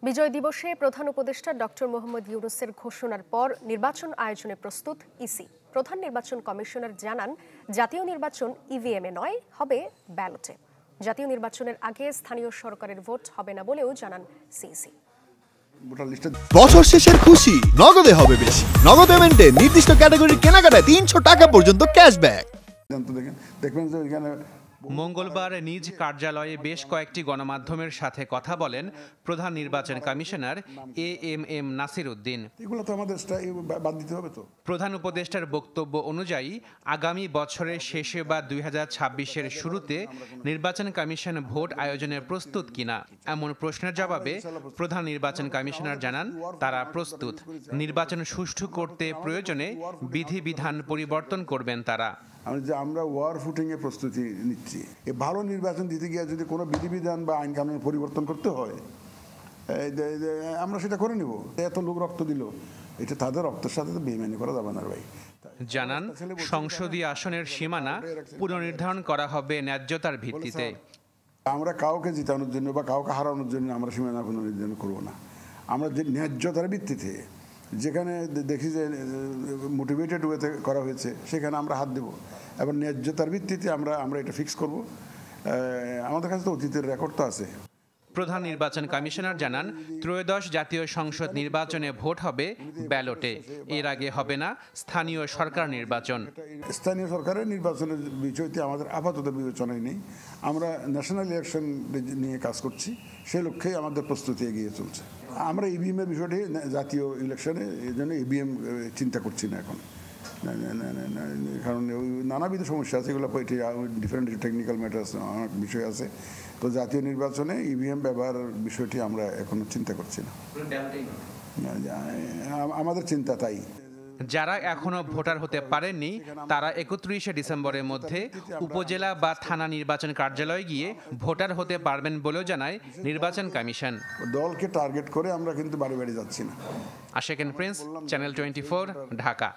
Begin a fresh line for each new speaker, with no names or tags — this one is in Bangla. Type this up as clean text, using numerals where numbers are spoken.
বিজয় দিবসে প্রধান উপদেষ্টা ডক্টর মোহাম্মদ ইউনূসের ঘোষণার পর নির্বাচন আয়োজনে প্রস্তুত ইসি। প্রধান নির্বাচন কমিশনার জানান, জাতীয় নির্বাচন ইভিএমে নয়, হবে ব্যালটে। জাতীয় নির্বাচনের আগে স্থানীয় সরকারের ভোট হবে না বলেও জানান সিইসি।
বছর শেষের খুশি নগদে হবে বেশি। নগদ পেমেন্টে নির্দিষ্ট ক্যাটাগরির কেনাকাটায় ৩০০ টাকা পর্যন্ত ক্যাশব্যাক।
মঙ্গলবার নিজ কার্যালয়ে বেশ কয়েকটি গণমাধ্যমের সাথে কথা বলেন প্রধান নির্বাচন কমিশনার এএমএম নাসির উদ্দিন। প্রধান উপদেষ্টার বক্তব্য অনুযায়ী আগামী বছরের শেষে বা ২০২৬-এর শুরুতে নির্বাচন কমিশন ভোট আয়োজনে প্রস্তুত কিনা এমন প্রশ্নের জবাবে প্রধান নির্বাচন কমিশনার জানান, তারা প্রস্তুত। নির্বাচন সুষ্ঠু করতে প্রয়োজনে বিধিবিধান পরিবর্তন করবেন তারা।
আমরা ওয়ার ফুটিংয়ে প্রস্তুতি নিচ্ছি। এই ভালো নির্বাচন দিতে গিয়ে যদি কোনো বিধিবিধান বা আইন কানুন পরিবর্তন করতে হয়, আমরা সেটা করে নিব। এত লোক রক্ত দিল, এটা তাদের রক্তের সাথে তো বেইমানি করা যাবে না ভাই।
জানান, সংসদীয় আসনের সীমানা পুনর্নির্ধারণ করা হবে ন্যায্যতার ভিত্তিতে।
আমরা কাউকে জিতানোর জন্য বা কাউকে হারানোর জন্য আমরা সীমানা পুনর্নির্ধারণ করব না। আমরা যে ন্যায্যতার ভিত্তিতে যেখানে দেখি যে মোটিভেটেড ওয়েতে করা হয়েছে সেখানে আমরা হাত দেব এবং ন্যায্যতার ভিত্তিতে আমরা এটা ফিক্স করব। আমাদের কাছে তো অতীতের রেকর্ড তো আছে।
প্রধান নির্বাচন কমিশনার জানান, ত্রয়োদশ জাতীয় সংসদ নির্বাচনে ভোট হবে ব্যালটে। এর আগে হবে না স্থানীয় সরকার নির্বাচন।
স্থানীয় সরকারের নির্বাচনের বিষয়টি আমাদের আপাতত বিবেচনায় নেই। আমরা ন্যাশনাল ইলেকশন নিয়ে কাজ করছি, সে লক্ষ্যেই আমাদের প্রস্তুতি এগিয়ে চলছে। আমরা ইভিএমের বিষয়টি জাতীয় ইলেকশনে এই জন্য ইভিএম চিন্তা করছি না এখন, কারণ নানাবিধ সমস্যা আছে, এগুলো ডিফারেন্ট টেকনিক্যাল ম্যাটার্স অনেক বিষয় আছে। তো জাতীয় নির্বাচনে ইভিএম ব্যবহারের বিষয়টি আমরা এখনো চিন্তা করছি না, আমাদের চিন্তা তাই।
যারা এখনো ভোটার হতে পারেননি তারা ৩১শে ডিসেম্বরের মধ্যে উপজেলা বা থানা নির্বাচন কার্যালয়ে গিয়ে ভোটার হতে পারবেন বলেও জানায় নির্বাচন কমিশন।
দলকে টার্গেট করে আমরা কিন্তু বাড়ি বাড়ি যাচ্ছি না।
আশিক প্রিন্স, চ্যানেল 24, ঢাকা।